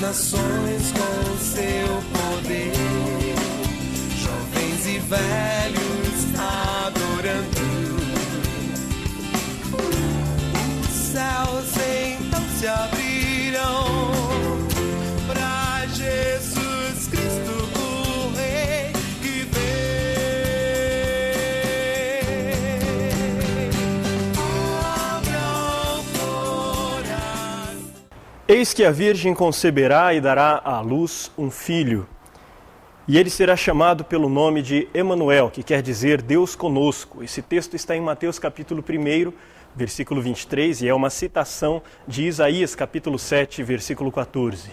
nações com seu poder, jovens e velhos adorando. Os céus então se abrirão para Jesus Cristo, o Rei que vem. Abram coração. Eis que a Virgem conceberá e dará à luz um filho, e ele será chamado pelo nome de Emanuel, que quer dizer Deus conosco. Esse texto está em Mateus capítulo 1, versículo 23, e é uma citação de Isaías capítulo 7, versículo 14.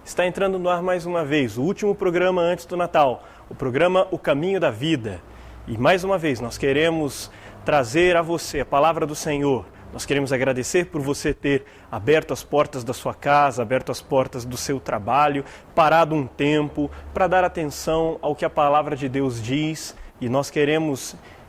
Está entrando no ar mais uma vez, o último programa antes do Natal, o programa O Caminho da Vida. E mais uma vez nós queremos trazer a você a palavra do Senhor. Nós queremos agradecer por você ter aberto as portas da sua casa, aberto as portas do seu trabalho, parado um tempo para dar atenção ao que a palavra de Deus diz. E nós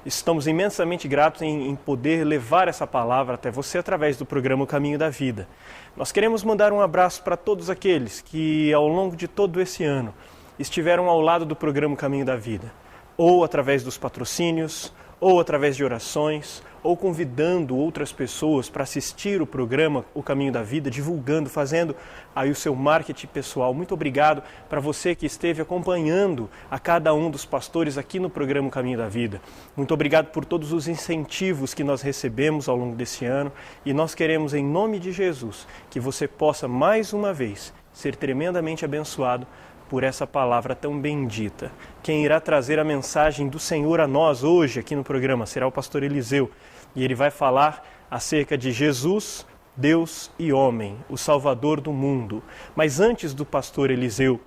estamos imensamente gratos em poder levar essa palavra até você através do programa O Caminho da Vida. Nós queremos mandar um abraço para todos aqueles que ao longo de todo esse ano estiveram ao lado do programa O Caminho da Vida, ou através dos patrocínios, ou através de orações, ou convidando outras pessoas para assistir o programa O Caminho da Vida, divulgando, fazendo aí o seu marketing pessoal. Muito obrigado para você que esteve acompanhando a cada um dos pastores aqui no programa O Caminho da Vida. Muito obrigado por todos os incentivos que nós recebemos ao longo desse ano, e nós queremos, em nome de Jesus, que você possa mais uma vez ser tremendamente abençoado por essa palavra tão bendita. Quem irá trazer a mensagem do Senhor a nós hoje aqui no programa será o pastor Eliseu, e ele vai falar acerca de Jesus, Deus e homem, o Salvador do mundo. Mas antes do pastor Eliseu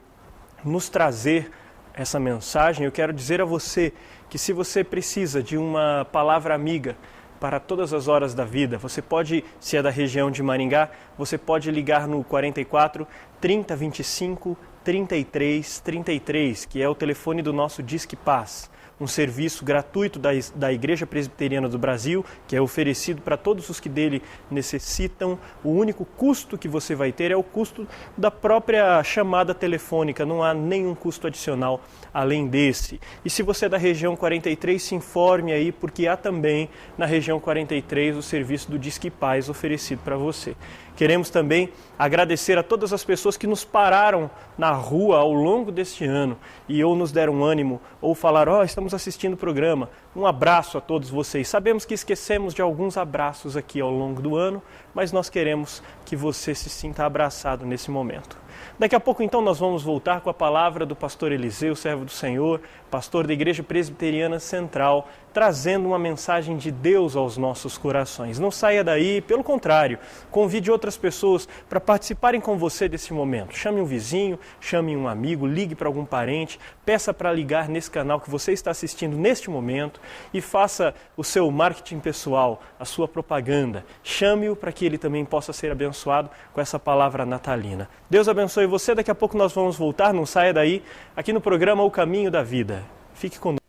nos trazer essa mensagem, eu quero dizer a você que se você precisa de uma palavra amiga para todas as horas da vida, você pode, se é da região de Maringá, você pode ligar no 44 30 25 33 33, que é o telefone do nosso Disque Paz, um serviço gratuito da Igreja Presbiteriana do Brasil, que é oferecido para todos os que dele necessitam. O único custo que você vai ter é o custo da própria chamada telefônica, não há nenhum custo adicional além desse. E se você é da região 43, se informe aí, porque há também na região 43 o serviço do Disque Paz oferecido para você. Queremos também agradecer a todas as pessoas que nos pararam na rua ao longo deste ano e ou nos deram ânimo ou falaram, estamos assistindo o programa. Um abraço a todos vocês. Sabemos que esquecemos de alguns abraços aqui ao longo do ano, mas nós queremos que você se sinta abraçado nesse momento. Daqui a pouco, então, nós vamos voltar com a palavra do pastor Eliseu, servo do Senhor, pastor da Igreja Presbiteriana Central, trazendo uma mensagem de Deus aos nossos corações. Não saia daí, pelo contrário, convide outras pessoas para participarem com você desse momento. Chame um vizinho, chame um amigo, ligue para algum parente, peça para ligar nesse canal que você está assistindo neste momento e faça o seu marketing pessoal, a sua propaganda. Chame-o para que ele também possa ser abençoado com essa palavra natalina. Deus abençoe você. Daqui a pouco nós vamos voltar, não saia daí, aqui no programa O Caminho da Vida. Fique conosco.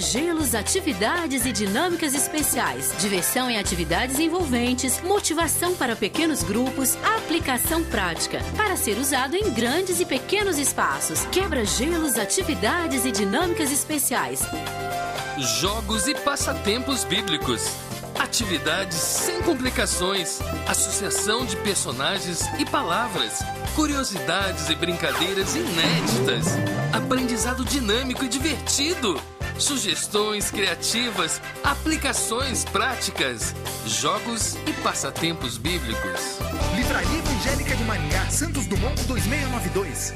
Gelos, atividades e dinâmicas especiais, diversão em atividades envolventes, motivação para pequenos grupos, aplicação prática, para ser usado em grandes e pequenos espaços. Quebra-gelos, atividades e dinâmicas especiais. Jogos e passatempos bíblicos. Atividades sem complicações, associação de personagens e palavras, curiosidades e brincadeiras inéditas, aprendizado dinâmico e divertido, sugestões criativas, aplicações práticas, jogos e passatempos bíblicos. Livraria Evangélica de Maringá, Santos Dumont 2692.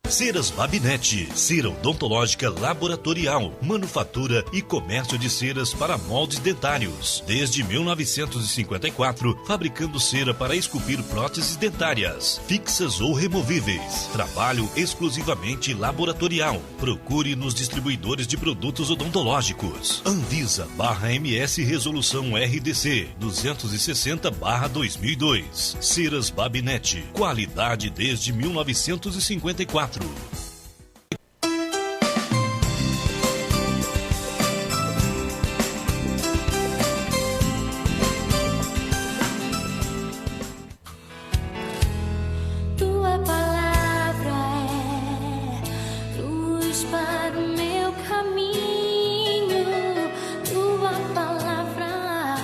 Ceras Babinete, cera odontológica laboratorial, manufatura e comércio de ceras para moldes dentários. Desde 1954, fabricando cera para esculpir próteses dentárias, fixas ou removíveis. Trabalho exclusivamente laboratorial. Procure nos distribuidores de produtos odontológicos. Anvisa/MS Resolução RDC 260/2002. Ceras Babinete, qualidade desde 1954. Tua palavra é luz para o meu caminho. Tua palavra,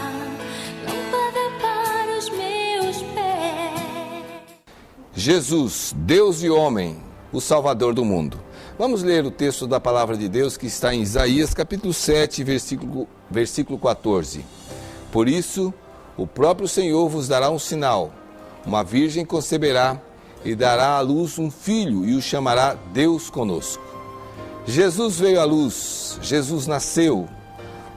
lâmpada para os meus pés. Jesus, Deus e homem, o Salvador do mundo. Vamos ler o texto da palavra de Deus que está em Isaías capítulo 7, versículo 14. Por isso, o próprio Senhor vos dará um sinal. Uma virgem conceberá e dará à luz um filho e o chamará Deus conosco. Jesus veio à luz, Jesus nasceu.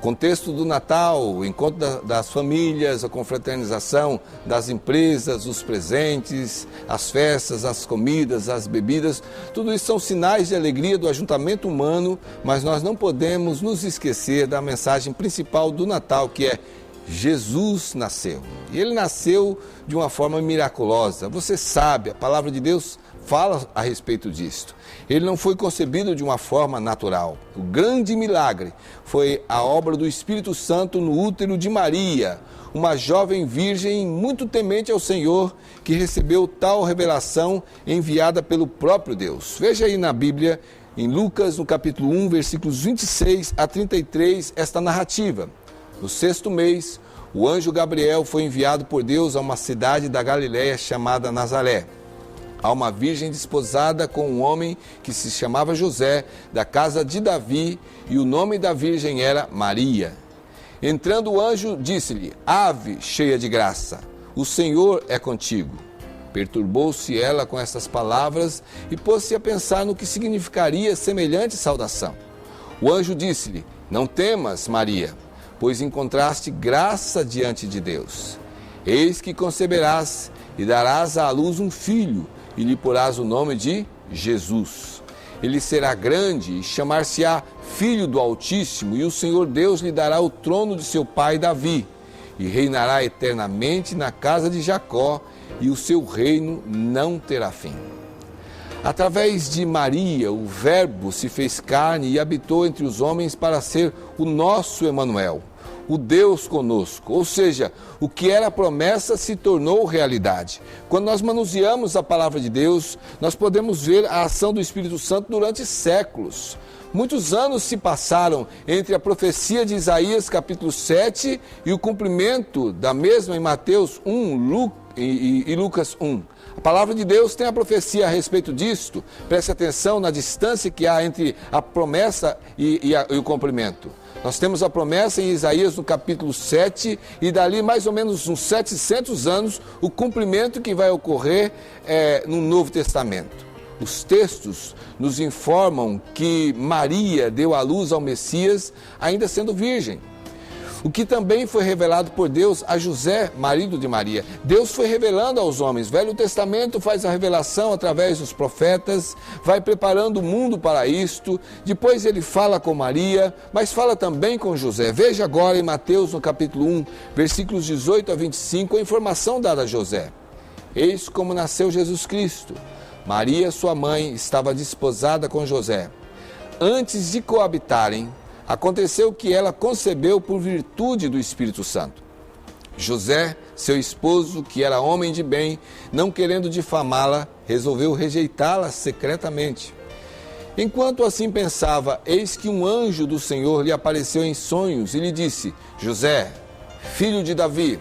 Contexto do Natal, o encontro das famílias, a confraternização das empresas, os presentes, as festas, as comidas, as bebidas, tudo isso são sinais de alegria do ajuntamento humano, mas nós não podemos nos esquecer da mensagem principal do Natal, que é Jesus nasceu. E ele nasceu de uma forma miraculosa. Você sabe, a palavra de Deus fala a respeito disto. Ele não foi concebido de uma forma natural. O grande milagre foi a obra do Espírito Santo no útero de Maria, uma jovem virgem muito temente ao Senhor, que recebeu tal revelação enviada pelo próprio Deus. Veja aí na Bíblia, em Lucas, no capítulo 1, versículos 26 a 33, esta narrativa. No 6º mês, o anjo Gabriel foi enviado por Deus a uma cidade da Galiléia chamada Nazaré, a uma virgem desposada com um homem que se chamava José, da casa de Davi, e o nome da virgem era Maria. Entrando o anjo, disse-lhe: Ave, cheia de graça, o Senhor é contigo. Perturbou-se ela com estas palavras e pôs-se a pensar no que significaria semelhante saudação. O anjo disse-lhe: Não temas, Maria, pois encontraste graça diante de Deus. Eis que conceberás e darás à luz um filho, e lhe porás o nome de Jesus. Ele será grande e chamar-se-á Filho do Altíssimo, e o Senhor Deus lhe dará o trono de seu pai Davi, e reinará eternamente na casa de Jacó, e o seu reino não terá fim. Através de Maria, o Verbo se fez carne e habitou entre os homens para ser o nosso Emanuel, o Deus conosco, ou seja, o que era promessa se tornou realidade. Quando nós manuseamos a palavra de Deus, nós podemos ver a ação do Espírito Santo durante séculos. Muitos anos se passaram entre a profecia de Isaías capítulo 7 e o cumprimento da mesma em Mateus 1 e Lucas 1. A palavra de Deus tem a profecia a respeito disto. Preste atenção na distância que há entre a promessa e o cumprimento. Nós temos a promessa em Isaías no capítulo 7 e dali mais ou menos uns 700 anos o cumprimento que vai ocorrer no Novo Testamento. Os textos nos informam que Maria deu à luz ao Messias ainda sendo virgem. O que também foi revelado por Deus a José, marido de Maria. Deus foi revelando aos homens. O Velho Testamento faz a revelação através dos profetas, vai preparando o mundo para isto. Depois ele fala com Maria, mas fala também com José. Veja agora em Mateus, no capítulo 1, versículos 18 a 25, a informação dada a José. Eis como nasceu Jesus Cristo. Maria, sua mãe, estava desposada com José. Antes de coabitarem, aconteceu que ela concebeu por virtude do Espírito Santo. José, seu esposo, que era homem de bem, não querendo difamá-la, resolveu rejeitá-la secretamente. Enquanto assim pensava, eis que um anjo do Senhor lhe apareceu em sonhos e lhe disse: José, filho de Davi,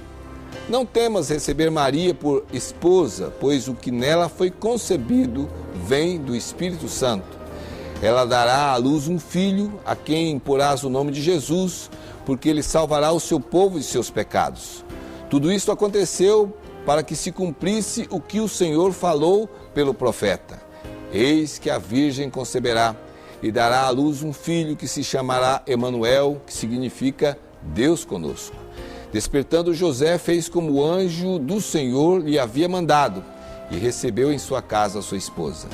não temas receber Maria por esposa, pois o que nela foi concebido vem do Espírito Santo. Ela dará à luz um filho, a quem porás o nome de Jesus, porque ele salvará o seu povo de seus pecados. Tudo isto aconteceu para que se cumprisse o que o Senhor falou pelo profeta. Eis que a Virgem conceberá e dará à luz um filho que se chamará Emanuel, que significa Deus conosco. Despertando José, fez como o anjo do Senhor lhe havia mandado e recebeu em sua casa a sua esposa.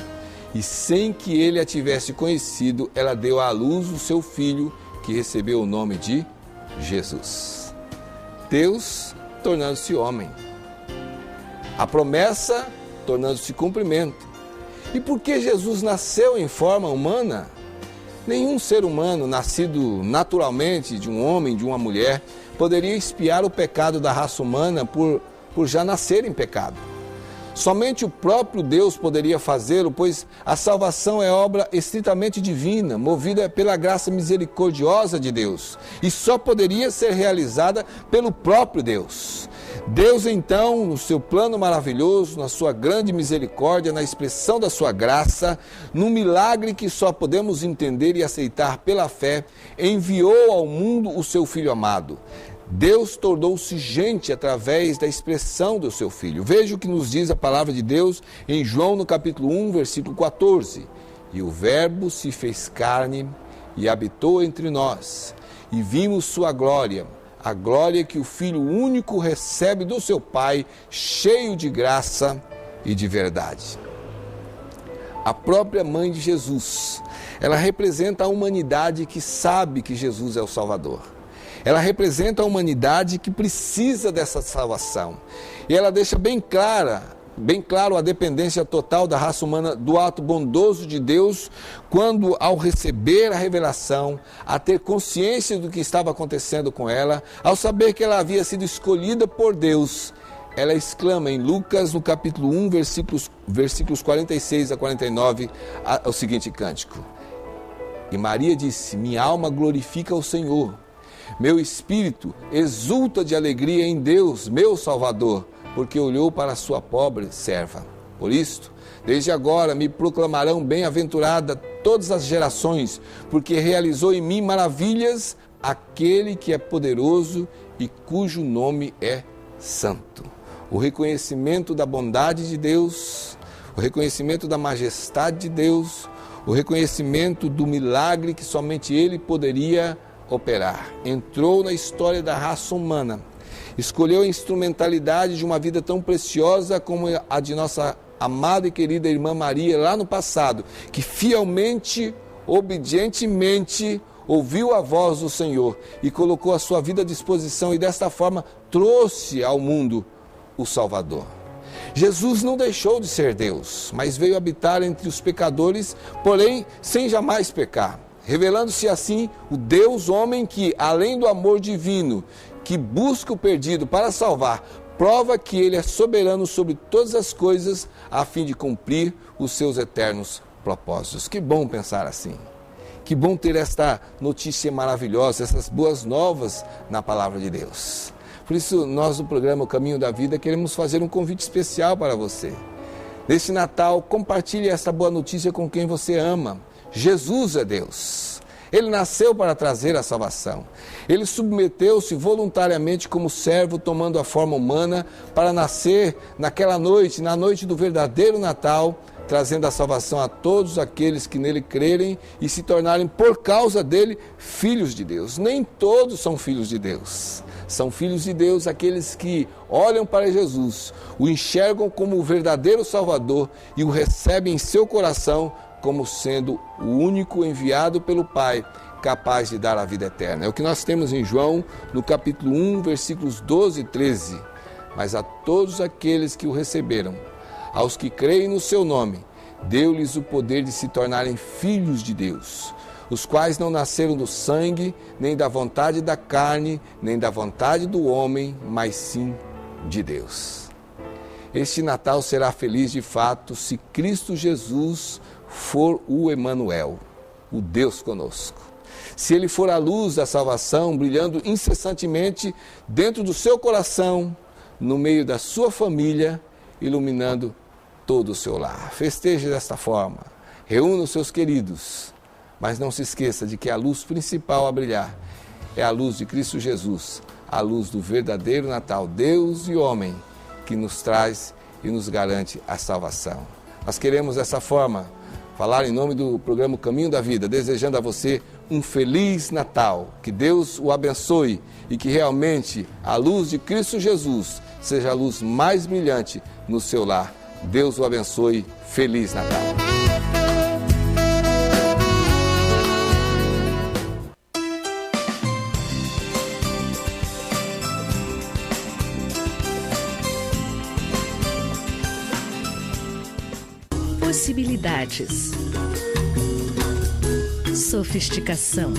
E sem que ele a tivesse conhecido, ela deu à luz o seu filho, que recebeu o nome de Jesus. Deus tornando-se homem. A promessa tornando-se cumprimento. E por que Jesus nasceu em forma humana? Nenhum ser humano nascido naturalmente de um homem, de uma mulher, poderia expiar o pecado da raça humana por já nascer em pecado. Somente o próprio Deus poderia fazê-lo, pois a salvação é obra estritamente divina, movida pela graça misericordiosa de Deus, e só poderia ser realizada pelo próprio Deus. Deus, então, no seu plano maravilhoso, na sua grande misericórdia, na expressão da sua graça, num milagre que só podemos entender e aceitar pela fé, enviou ao mundo o seu Filho amado. Deus tornou-se gente através da expressão do seu Filho. Veja o que nos diz a palavra de Deus em João, no capítulo 1, versículo 14. E o Verbo se fez carne e habitou entre nós, e vimos sua glória, a glória que o Filho único recebe do seu Pai, cheio de graça e de verdade. A própria mãe de Jesus, ela representa a humanidade que sabe que Jesus é o Salvador. Ela representa a humanidade que precisa dessa salvação. E ela deixa bem claro a dependência total da raça humana do ato bondoso de Deus, quando, ao receber a revelação, a ter consciência do que estava acontecendo com ela, ao saber que ela havia sido escolhida por Deus, ela exclama em Lucas, no capítulo 1, versículos 46 a 49, o seguinte cântico. E Maria disse: minha alma glorifica o Senhor, meu espírito exulta de alegria em Deus, meu Salvador, porque olhou para a sua pobre serva. Por isto, desde agora me proclamarão bem-aventurada todas as gerações, porque realizou em mim maravilhas aquele que é poderoso e cujo nome é santo. O reconhecimento da bondade de Deus, o reconhecimento da majestade de Deus, o reconhecimento do milagre que somente Ele poderia operar. Entrou na história da raça humana, escolheu a instrumentalidade de uma vida tão preciosa como a de nossa amada e querida irmã Maria lá no passado, que fielmente, obedientemente ouviu a voz do Senhor e colocou a sua vida à disposição e desta forma trouxe ao mundo o Salvador. Jesus não deixou de ser Deus, mas veio habitar entre os pecadores, porém sem jamais pecar, revelando-se assim o Deus homem que, além do amor divino, que busca o perdido para salvar, prova que Ele é soberano sobre todas as coisas, a fim de cumprir os seus eternos propósitos. Que bom pensar assim. Que bom ter esta notícia maravilhosa, essas boas novas na palavra de Deus. Por isso, nós do programa O Caminho da Vida queremos fazer um convite especial para você. Neste Natal, compartilhe esta boa notícia com quem você ama. Jesus é Deus. Ele nasceu para trazer a salvação. Ele submeteu-se voluntariamente como servo, tomando a forma humana, para nascer naquela noite, na noite do verdadeiro Natal, trazendo a salvação a todos aqueles que nele crerem e se tornarem, por causa dele, filhos de Deus. Nem todos são filhos de Deus. São filhos de Deus aqueles que olham para Jesus, o enxergam como o verdadeiro Salvador e o recebem em seu coração como sendo o único enviado pelo Pai, capaz de dar a vida eterna. É o que nós temos em João, no capítulo 1, versículos 12 e 13. Mas a todos aqueles que o receberam, aos que creem no seu nome, deu-lhes o poder de se tornarem filhos de Deus, os quais não nasceram do sangue, nem da vontade da carne, nem da vontade do homem, mas sim de Deus. Este Natal será feliz de fato se Cristo Jesus for o Emanuel, o Deus conosco. Se Ele for a luz da salvação, brilhando incessantemente dentro do seu coração, no meio da sua família, iluminando todo o seu lar. Festeje desta forma, reúna os seus queridos, mas não se esqueça de que a luz principal a brilhar é a luz de Cristo Jesus, a luz do verdadeiro Natal, Deus e homem, que nos traz e nos garante a salvação. Nós queremos dessa forma falar em nome do programa Caminho da Vida, desejando a você um Feliz Natal. Que Deus o abençoe e que realmente a luz de Cristo Jesus seja a luz mais brilhante no seu lar. Deus o abençoe. Feliz Natal. Possibilidades, sofisticação,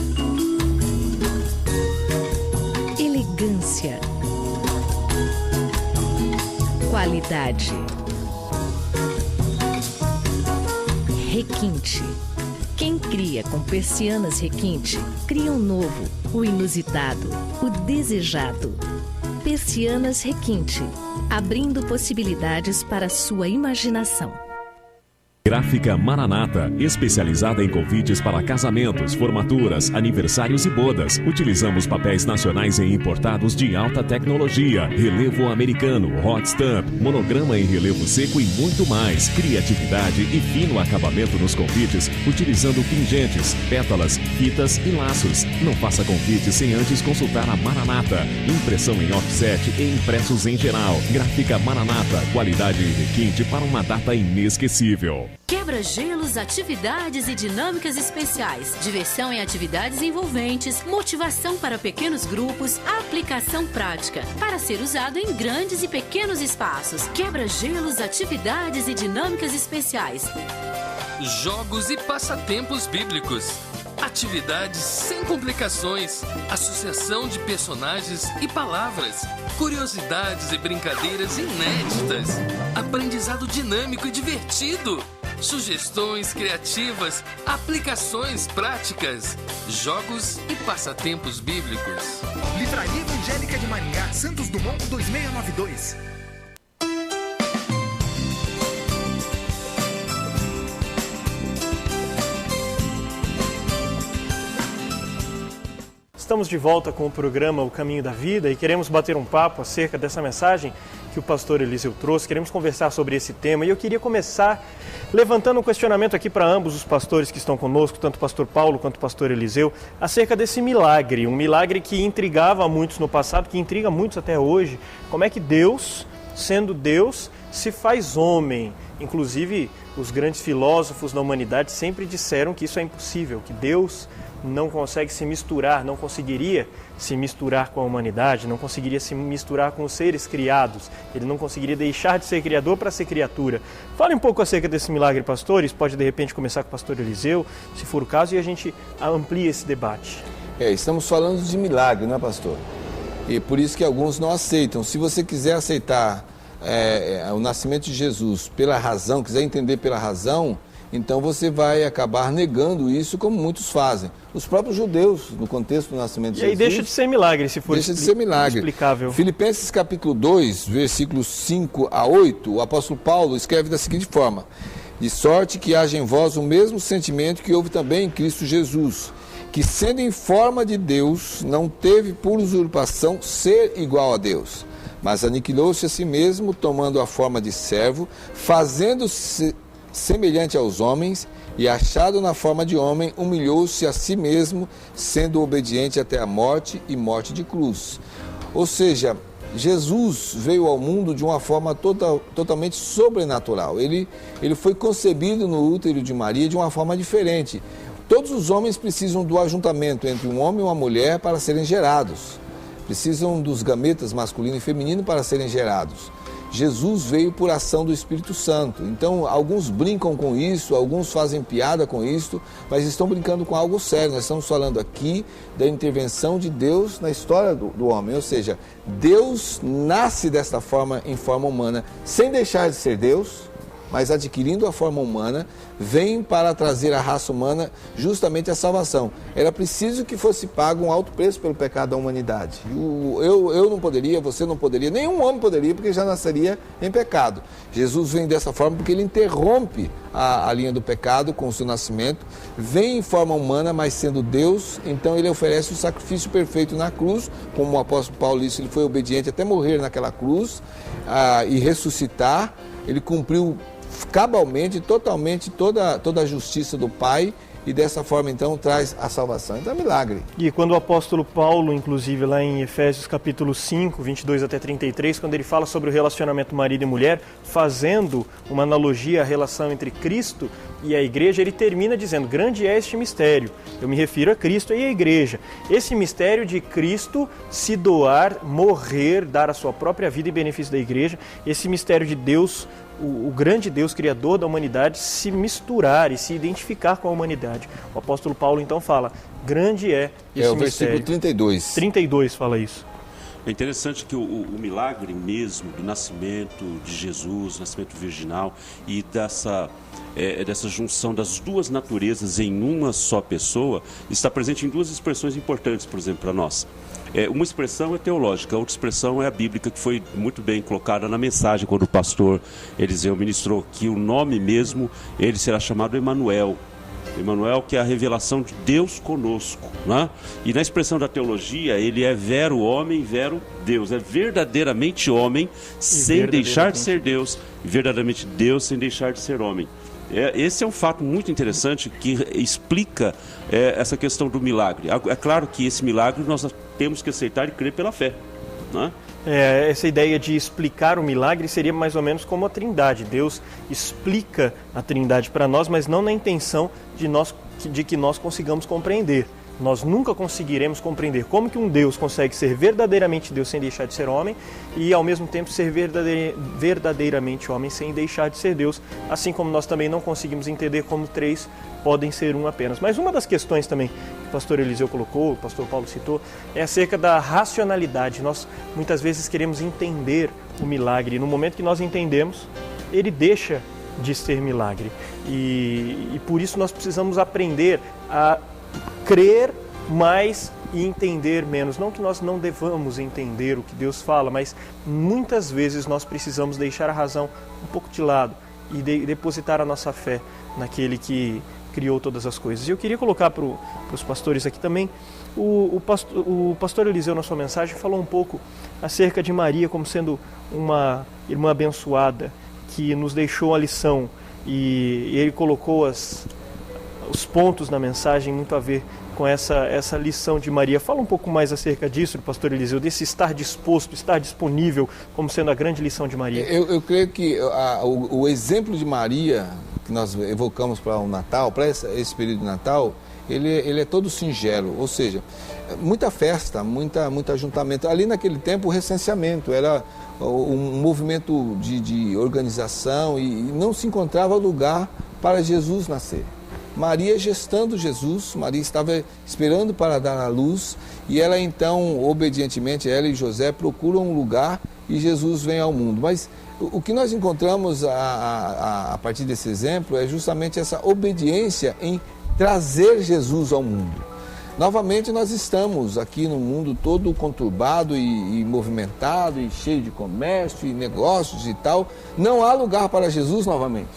elegância, qualidade, requinte. Quem cria com persianas requinte, cria um novo, o inusitado, o desejado. Persianas requinte, abrindo possibilidades para a sua imaginação. Gráfica Maranata, especializada em convites para casamentos, formaturas, aniversários e bodas. Utilizamos papéis nacionais e importados de alta tecnologia, relevo americano, hot stamp, monograma em relevo seco e muito mais. Criatividade e fino acabamento nos convites, utilizando pingentes, pétalas, fitas e laços. Não faça convite sem antes consultar a Maranata. Impressão em offset e impressos em geral. Gráfica Maranata, qualidade e requinte para uma data inesquecível. Quebra-gelos, atividades e dinâmicas especiais, diversão em atividades envolventes, motivação para pequenos grupos, aplicação prática, para ser usado em grandes e pequenos espaços. Quebra-gelos, atividades e dinâmicas especiais. Jogos e passatempos bíblicos. Atividades sem complicações, associação de personagens e palavras, curiosidades e brincadeiras inéditas, aprendizado dinâmico e divertido, sugestões criativas, aplicações práticas, jogos e passatempos bíblicos. Livraria Evangélica de Maringá, Santos Dumont 2692. Estamos de volta com o programa O Caminho da Vida e queremos bater um papo acerca dessa mensagem que o pastor Eliseu trouxe. Queremos conversar sobre esse tema e eu queria começar levantando um questionamento aqui para ambos os pastores que estão conosco, tanto o pastor Paulo quanto o pastor Eliseu, acerca desse milagre, um milagre que intrigava muitos no passado, que intriga muitos até hoje. Como é que Deus, sendo Deus, se faz homem? Inclusive, os grandes filósofos da humanidade sempre disseram que isso é impossível, que Deus não consegue se misturar, não conseguiria se misturar com a humanidade, não conseguiria se misturar com os seres criados, ele não conseguiria deixar de ser criador para ser criatura. Fale um pouco acerca desse milagre, pastores, pode de repente começar com o pastor Eliseu, se for o caso, e a gente amplia esse debate. Estamos falando de milagre, não é, pastor? E por isso que alguns não aceitam. Se você quiser aceitar o nascimento de Jesus pela razão, quiser entender pela razão, então você vai acabar negando isso, como muitos fazem. Os próprios judeus, no contexto do nascimento de Jesus... E aí deixa de ser milagre, se for explicável. Filipenses capítulo 2, versículos 5 a 8, o apóstolo Paulo escreve da seguinte forma: de sorte que haja em vós o mesmo sentimento que houve também em Cristo Jesus, que sendo em forma de Deus, não teve por usurpação ser igual a Deus, mas aniquilou-se a si mesmo, tomando a forma de servo, fazendo-se semelhante aos homens, e achado na forma de homem, humilhou-se a si mesmo, sendo obediente até a morte e morte de cruz. Ou seja, Jesus veio ao mundo de uma forma totalmente sobrenatural. Ele foi concebido no útero de Maria de uma forma diferente. Todos os homens precisam do ajuntamento entre um homem e uma mulher para serem gerados. Precisam dos gametas masculino e feminino para serem gerados. Jesus veio por ação do Espírito Santo. Então, alguns brincam com isso, alguns fazem piada com isso, mas estão brincando com algo sério. Nós estamos falando aqui da intervenção de Deus na história do homem. Ou seja, Deus nasce desta forma, em forma humana, sem deixar de ser Deus, mas adquirindo a forma humana, vem para trazer à raça humana justamente a salvação. Era preciso que fosse pago um alto preço pelo pecado da humanidade. Eu não poderia, você não poderia, nenhum homem poderia, porque já nasceria em pecado. Jesus vem dessa forma porque ele interrompe a linha do pecado com o seu nascimento, vem em forma humana, mas sendo Deus, então ele oferece o sacrifício perfeito na cruz, como o apóstolo Paulo disse, ele foi obediente até morrer naquela cruz e ressuscitar. Ele cumpriu cabalmente, totalmente, toda a justiça do Pai, e dessa forma então traz a salvação. Então é milagre. E quando o apóstolo Paulo, inclusive lá em Efésios capítulo 5, 22 até 33, quando ele fala sobre o relacionamento marido e mulher, fazendo uma analogia à relação entre Cristo e a igreja, ele termina dizendo: grande é este mistério. Eu me refiro a Cristo e a igreja. Esse mistério de Cristo se doar, morrer, dar a sua própria vida em benefício da igreja, esse mistério de Deus, o grande Deus criador da humanidade, se misturar e se identificar com a humanidade. O apóstolo Paulo então fala: grande é esse mistério. É o versículo 32. 32 fala isso. É interessante que o milagre mesmo do nascimento de Jesus, nascimento virginal, e dessa junção das duas naturezas em uma só pessoa, está presente em duas expressões importantes, por exemplo, para nós. Uma expressão é teológica, a outra expressão é a bíblica, que foi muito bem colocada na mensagem quando o pastor Eliseu ministrou, que o nome mesmo, ele será chamado Emanuel. Emanuel, que é a revelação de Deus conosco, né? E na expressão da teologia, ele é vero homem, vero Deus. É verdadeiramente homem sem deixar de ser Deus, e verdadeiramente Deus sem deixar de ser homem. Esse é um fato muito interessante que explica essa questão do milagre. É claro que esse milagre nós temos que aceitar e crer pela fé, né? Essa ideia de explicar o milagre seria mais ou menos como a Trindade. Deus explica a Trindade para nós, mas não na intenção de que nós consigamos compreender. Nós nunca conseguiremos compreender como que um Deus consegue ser verdadeiramente Deus sem deixar de ser homem e ao mesmo tempo ser verdadeiramente homem sem deixar de ser Deus, assim como nós também não conseguimos entender como três podem ser um apenas. Mas uma das questões também que o pastor Eliseu colocou, o pastor Paulo citou, é acerca da racionalidade. Nós muitas vezes queremos entender o milagre e no momento que nós entendemos, ele deixa de ser milagre. E por isso nós precisamos aprender a crer mais e entender menos. Não que nós não devamos entender o que Deus fala, mas muitas vezes nós precisamos deixar a razão um pouco de lado e depositar a nossa fé naquele que criou todas as coisas. E eu queria colocar para os pastores aqui também, o pastor Eliseu na sua mensagem falou um pouco acerca de Maria como sendo uma irmã abençoada que nos deixou a lição, e ele colocou os pontos na mensagem muito a ver com essa lição de Maria. Fala um pouco mais acerca disso, pastor Eliseu, desse estar disposto, estar disponível, como sendo a grande lição de Maria. Eu creio que o exemplo de Maria, que nós evocamos para o Natal, para esse período de Natal, ele é todo singelo, ou seja, muita festa, muito ajuntamento. Ali naquele tempo o recenseamento era um movimento de organização e não se encontrava lugar para Jesus nascer. Maria gestando Jesus, Maria estava esperando para dar à luz e ela então, obedientemente, ela e José procuram um lugar e Jesus vem ao mundo. Mas o que nós encontramos a partir desse exemplo é justamente essa obediência em trazer Jesus ao mundo. Novamente nós estamos aqui no mundo todo conturbado e movimentado e cheio de comércio e negócios e tal. Não há lugar para Jesus novamente.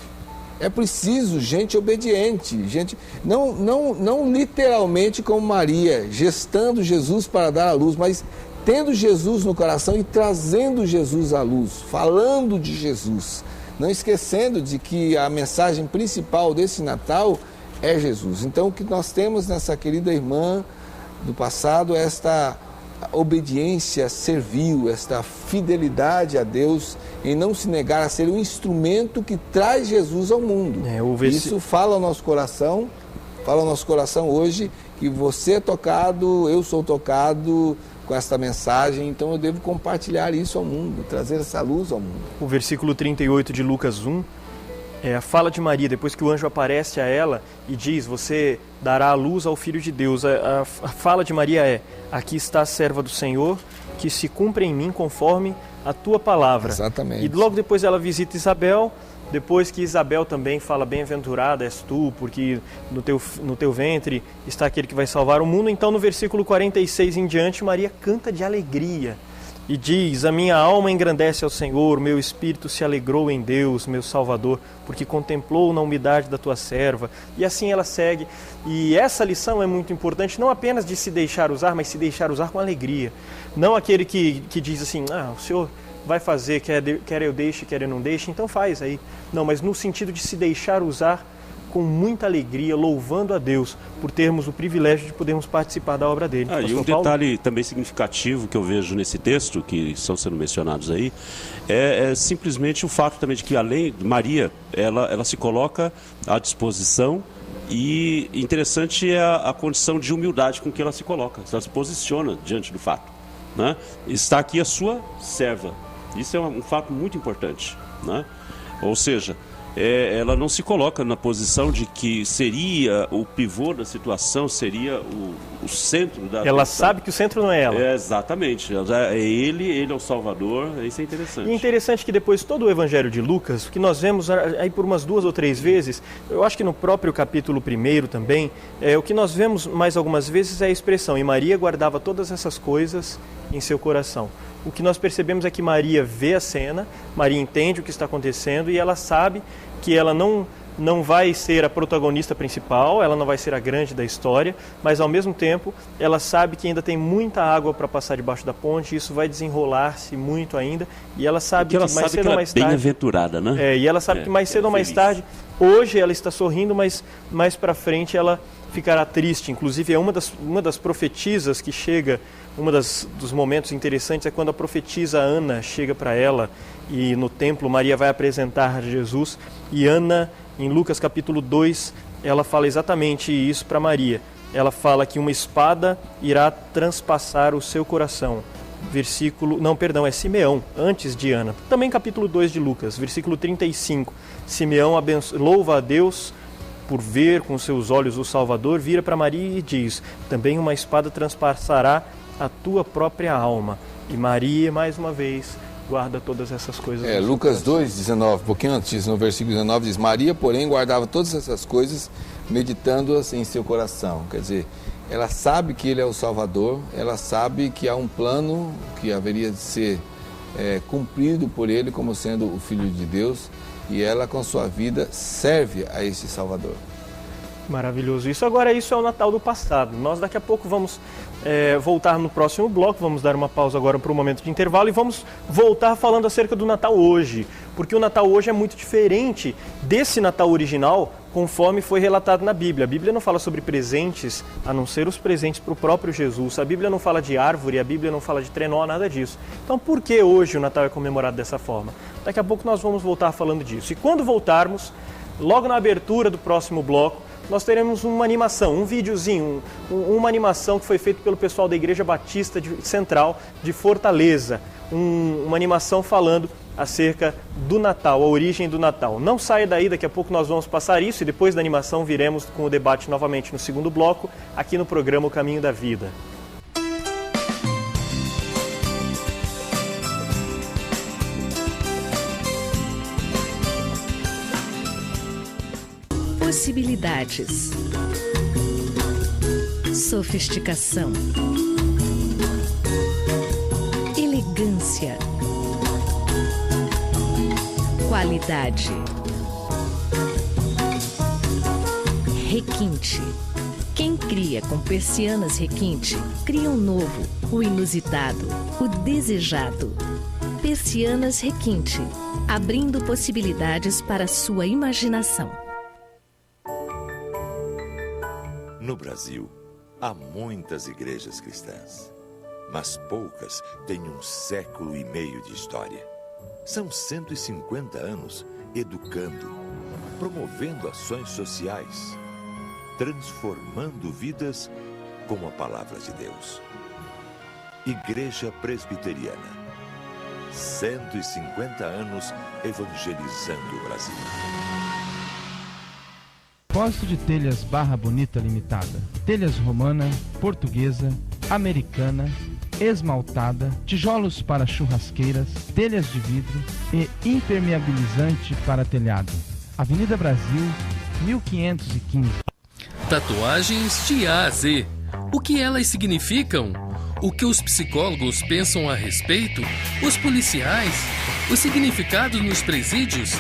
É preciso gente obediente, gente não literalmente como Maria, gestando Jesus para dar à luz, mas tendo Jesus no coração e trazendo Jesus à luz, falando de Jesus, não esquecendo de que a mensagem principal desse Natal é Jesus. Então o que nós temos nessa querida irmã do passado é esta obediência servil, esta fidelidade a Deus em não se negar a ser um instrumento que traz Jesus ao mundo. Isso fala ao nosso coração hoje que você é tocado, eu sou tocado com esta mensagem, então eu devo compartilhar isso ao mundo, trazer essa luz ao mundo. O versículo 38 de Lucas 1 é a fala de Maria, depois que o anjo aparece a ela e diz: você dará a luz ao Filho de Deus. A fala de Maria é: aqui está a serva do Senhor, que se cumpra em mim conforme a tua palavra. Exatamente. E logo depois ela visita Isabel, depois que Isabel também fala: bem-aventurada és tu, porque no teu ventre está aquele que vai salvar o mundo. Então no versículo 46 em diante, Maria canta de alegria. e diz: a minha alma engrandece ao Senhor, meu espírito se alegrou em Deus, meu Salvador, porque contemplou na umidade da tua serva. E assim ela segue. E essa lição é muito importante, não apenas de se deixar usar, mas se deixar usar com alegria. Não aquele que diz assim: o Senhor vai fazer, quer eu deixe, quer eu não deixe, então faz aí. Não, mas no sentido de se deixar usar com muita alegria, louvando a Deus por termos o privilégio de podermos participar da obra dele. E um detalhe também significativo que eu vejo nesse texto, que estão sendo mencionados aí, é simplesmente o fato também de que, além de Maria, ela se coloca à disposição, e interessante é a condição de humildade com que ela se coloca, ela se posiciona diante do fato, né? Está aqui a sua serva. Isso é um fato muito importante, né? Ou seja, ela não se coloca na posição de que seria o pivô da situação, seria o centro da Ela atenção. sabe que o centro não é ela. Exatamente. Ele é o Salvador, isso é interessante. E é interessante que depois todo o Evangelho de Lucas, que nós vemos aí por umas 2 ou 3 vezes, eu acho que no próprio capítulo 1 também, o que nós vemos mais algumas vezes é a expressão: e Maria guardava todas essas coisas em seu coração. O que nós percebemos é que Maria vê a cena, Maria entende o que está acontecendo e ela sabe que ela não vai ser a protagonista principal, ela não vai ser a grande da história, mas ao mesmo tempo ela sabe que ainda tem muita água para passar debaixo da ponte, isso vai desenrolar-se muito ainda, e ela sabe que mais cedo ou mais tarde... bem-aventurada, né? E ela sabe que mais cedo ou mais tarde, hoje ela está sorrindo, mas mais para frente ela ficará triste. Inclusive é uma das profetisas que chega, dos momentos interessantes é quando a profetisa Ana chega para ela, e no templo Maria vai apresentar Jesus, e Ana, em Lucas capítulo 2, ela fala exatamente isso para Maria. Ela fala que uma espada irá transpassar o seu coração. É Simeão, antes de Ana. Também capítulo 2 de Lucas, versículo 35. Simeão louva a Deus por ver com seus olhos o Salvador, vira para Maria e diz: também uma espada transpassará a tua própria alma. E Maria, mais uma vez, guarda todas essas coisas. Lucas 2:19, um pouquinho antes, no versículo 19, diz: Maria, porém, guardava todas essas coisas, meditando-as em seu coração. Quer dizer, ela sabe que ele é o Salvador, ela sabe que há um plano que haveria de ser cumprido por ele como sendo o Filho de Deus, e ela, com sua vida, serve a esse Salvador. Maravilhoso. Isso é o Natal do passado. Nós daqui a pouco vamos voltar no próximo bloco, vamos dar uma pausa agora para um momento de intervalo e vamos voltar falando acerca do Natal hoje, porque o Natal hoje é muito diferente desse Natal original, conforme foi relatado na Bíblia. A Bíblia não fala sobre presentes, a não ser os presentes para o próprio Jesus. A Bíblia não fala de árvore, a Bíblia não fala de trenó, nada disso. Então, por que hoje o Natal é comemorado dessa forma? Daqui a pouco nós vamos voltar falando disso. E quando voltarmos, logo na abertura do próximo bloco, nós teremos uma animação, um videozinho, uma animação que foi feita pelo pessoal da Igreja Batista Central de Fortaleza. Uma animação falando acerca do Natal, a origem do Natal. Não saia daí, daqui a pouco nós vamos passar isso e depois da animação viremos com o debate novamente no segundo bloco, aqui no programa O Caminho da Vida. Possibilidades, sofisticação, elegância, qualidade, requinte. Quem cria com persianas requinte, cria um novo, o inusitado, o desejado. Persianas requinte, abrindo possibilidades para sua imaginação. No Brasil, há muitas igrejas cristãs, mas poucas têm 1,5 século de história. São 150 anos educando, promovendo ações sociais, transformando vidas com a palavra de Deus. Igreja Presbiteriana, 150 anos evangelizando o Brasil. Depósito de telhas Barra Bonita Limitada. Telhas romana, portuguesa, americana, esmaltada, tijolos para churrasqueiras, telhas de vidro e impermeabilizante para telhado. Avenida Brasil, 1515. Tatuagens de A a Z. O que elas significam? o que os psicólogos pensam a respeito, os policiais, os significados nos presídios?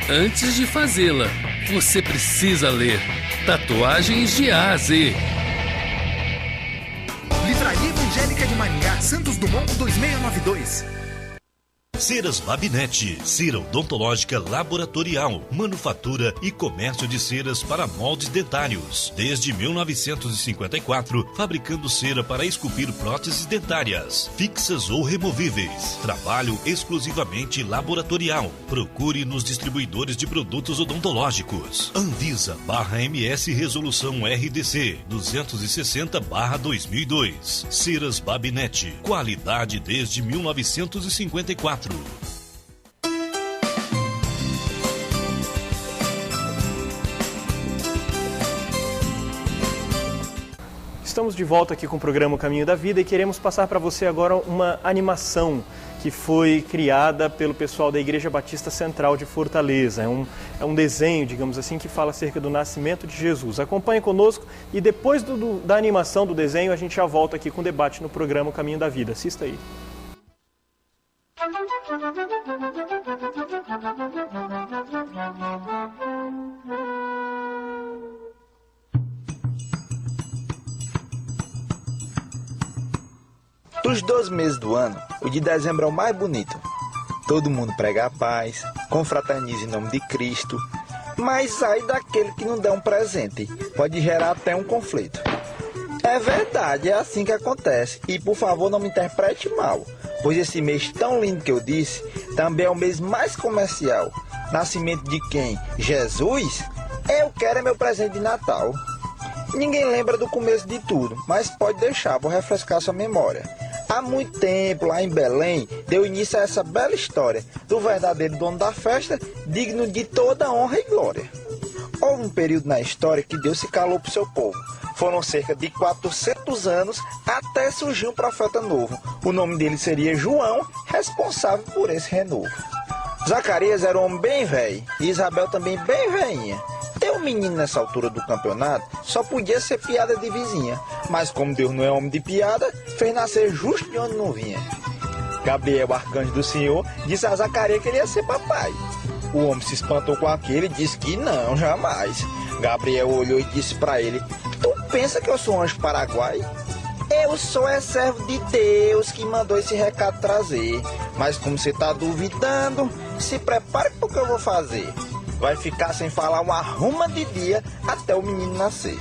Antes de fazê-la, você precisa ler Tatuagens de A a Z. Livraria Evangélica de Maringá, Santos Dumont 2692. Ceras Babinete, cera odontológica laboratorial, manufatura e comércio de ceras para moldes dentários. Desde 1954, fabricando cera para esculpir próteses dentárias, fixas ou removíveis. Trabalho exclusivamente laboratorial. Procure nos distribuidores de produtos odontológicos. Anvisa/MS Resolução RDC 260/2002. Ceras Babinete, qualidade desde 1954. Estamos de volta aqui com o programa Caminho da Vida e queremos passar para você agora uma animação que foi criada pelo pessoal da Igreja Batista Central de Fortaleza. É um desenho, digamos assim, que fala acerca do nascimento de Jesus. Acompanhe conosco e depois da animação do desenho a gente já volta aqui com o debate no programa Caminho da Vida. Assista aí. Dos 12 meses do ano, o de dezembro é o mais bonito. Todo mundo prega a paz, confraterniza em nome de Cristo, mas sai daquele que não dá um presente, pode gerar até um conflito. É verdade, é assim que acontece, e por favor não me interprete mal, pois esse mês tão lindo que eu disse, também é o mês mais comercial. Nascimento de quem? Jesus? Eu quero é meu presente de Natal. Ninguém lembra do começo de tudo, mas pode deixar, vou refrescar sua memória. Há muito tempo, lá em Belém, deu início a essa bela história do verdadeiro dono da festa, digno de toda honra e glória. Houve um período na história que Deus se calou para o seu povo. Foram cerca de 400 anos até surgir um profeta novo. O nome dele seria João, responsável por esse renovo. Zacarias era um homem bem velho e Isabel também bem velhinha. Ter um menino nessa altura do campeonato só podia ser piada de vizinha, mas como Deus não é homem de piada, fez nascer justo de onde não vinha. Gabriel, o arcanjo do Senhor, disse a Zacarias que ele ia ser papai. O homem se espantou com aquilo e disse que não, jamais. Gabriel olhou e disse para ele: tu pensa que eu sou um anjo paraguai? Eu sou servo de Deus que mandou esse recado trazer. Mas como você está duvidando, se prepare para o que eu vou fazer. Vai ficar sem falar uma arruma de dia até o menino nascer.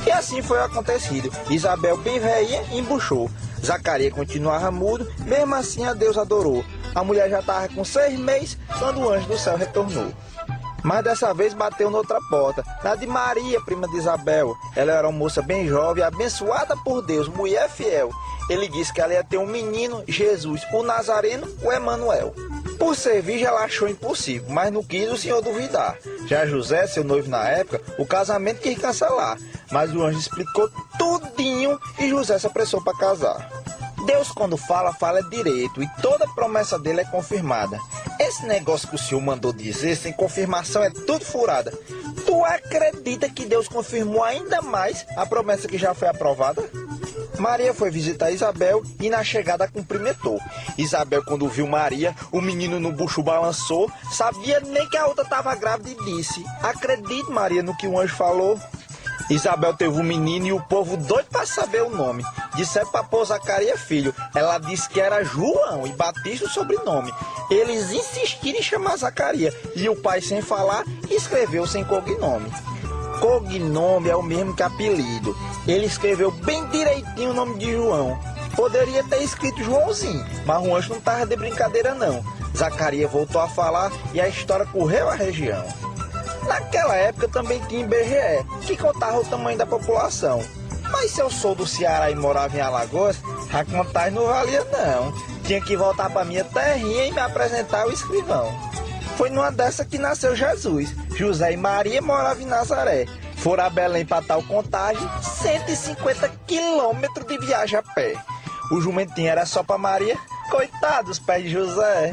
E assim foi acontecido. Isabel, bem velhinha, embuchou. Zacarias continuava mudo, mesmo assim a Deus adorou. A mulher já estava com 6 meses quando o anjo do céu retornou. Mas dessa vez bateu noutra porta, na de Maria, prima de Isabel. Ela era uma moça bem jovem, abençoada por Deus, mulher fiel. Ele disse que ela ia ter um menino, Jesus, o Nazareno, o Emanuel. Por ser virgem, ela achou impossível, mas não quis o Senhor duvidar. Já José, seu noivo na época, o casamento quis cancelar. Mas o anjo explicou tudinho e José se apressou para casar. Deus, quando fala, fala direito e toda promessa dele é confirmada. Esse negócio que o Senhor mandou dizer, sem confirmação, é tudo furada. Tu acredita que Deus confirmou ainda mais a promessa que já foi aprovada? Maria foi visitar Isabel e na chegada cumprimentou. Isabel, quando viu Maria, o menino no bucho balançou, sabia nem que a outra estava grávida e disse: acredite, Maria, no que o anjo falou. Isabel teve um menino e o povo doido para saber o nome. Disseram para pôr Zacarias filho. Ela disse que era João e Batista o sobrenome. Eles insistiram em chamar Zacarias e o pai, sem falar, escreveu sem cognome. Cognome é o mesmo que apelido. Ele escreveu bem direitinho o nome de João. Poderia ter escrito Joãozinho, mas o anjo não estava de brincadeira não. Zacarias voltou a falar e a história correu a região. Naquela época também tinha IBGE, que contava o tamanho da população. Mas se eu sou do Ceará e morava em Alagoas, a contagem não valia não. Tinha que voltar para minha terrinha e me apresentar ao escrivão. Foi numa dessa que nasceu Jesus. José e Maria moravam em Nazaré. Foram a Belém para tal contagem, 150 quilômetros de viagem a pé. O jumentinho era só para Maria, coitado dos pés de José.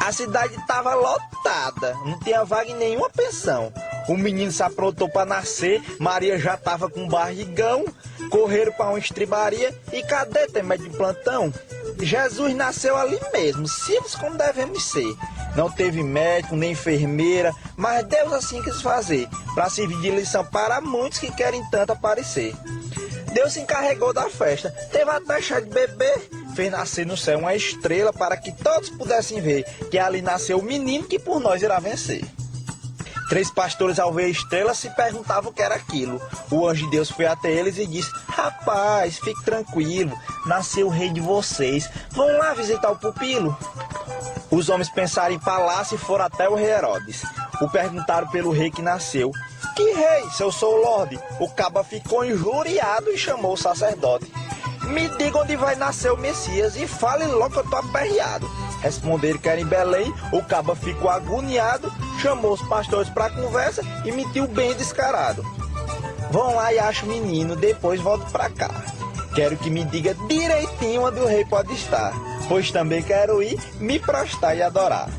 A cidade estava lotada, não tinha vaga em nenhuma pensão. O menino se aprontou para nascer, Maria já tava com barrigão, correram para uma estribaria e cadê tem médico de plantão? Jesus nasceu ali mesmo, simples como devemos ser. Não teve médico nem enfermeira, mas Deus assim quis fazer, para servir de lição para muitos que querem tanto aparecer. Deus se encarregou da festa, teve até chá de bebê, fez nascer no céu uma estrela para que todos pudessem ver que ali nasceu o menino que por nós irá vencer. 3 pastores ao ver a estrela se perguntavam o que era aquilo. O anjo de Deus foi até eles e disse: rapaz, fique tranquilo, nasceu o rei de vocês, vão lá visitar o pupilo. Os homens pensaram em palácio e foram até o rei Herodes. O perguntaram pelo rei que nasceu. Que rei, se eu sou o Lorde? O caba ficou injuriado e chamou o sacerdote. Me diga onde vai nascer o Messias e fale logo que eu tô aperreado. Responderam que era em Belém, o caba ficou agoniado, chamou os pastores pra conversa e mentiu bem descarado. Vão lá e acham o menino, depois volto pra cá. Quero que me diga direitinho onde o rei pode estar, pois também quero ir me prostrar e adorar.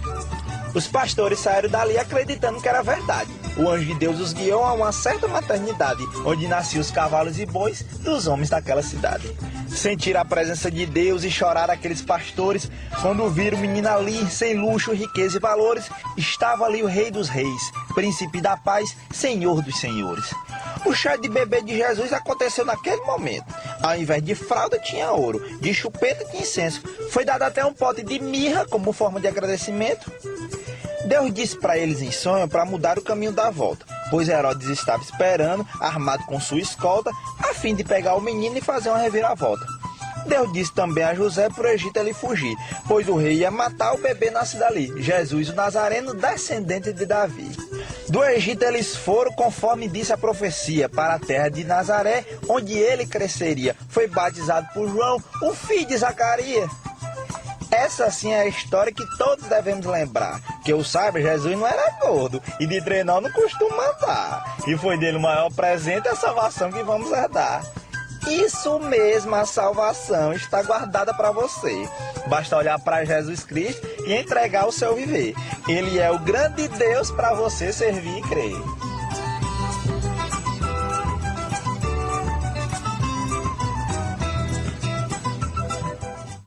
Os pastores saíram dali acreditando que era verdade. O anjo de Deus os guiou a uma certa maternidade, onde nasciam os cavalos e bois dos homens daquela cidade. Sentiram a presença de Deus e choraram aqueles pastores, quando viram o menino ali, sem luxo, riqueza e valores. Estava ali o rei dos reis, príncipe da paz, senhor dos senhores. O chá de bebê de Jesus aconteceu naquele momento. Ao invés de fralda tinha ouro, de chupeta tinha incenso. Foi dado até um pote de mirra como forma de agradecimento. Deus disse para eles em sonho para mudar o caminho da volta, pois Herodes estava esperando, armado com sua escolta, a fim de pegar o menino e fazer uma reviravolta. Deus disse também a José para o Egito ele fugir, pois o rei ia matar o bebê nascido ali, Jesus o Nazareno, descendente de Davi. Do Egito eles foram, conforme disse a profecia, para a terra de Nazaré, onde ele cresceria. Foi batizado por João, o filho de Zacarias. Essa sim é a história que todos devemos lembrar. Que eu saiba, Jesus não era gordo e de trenó não costuma matar. E foi dele o maior presente a salvação que vamos herdar. Isso mesmo, a salvação está guardada para você. Basta olhar para Jesus Cristo e entregar o seu viver. Ele é o grande Deus para você servir e crer.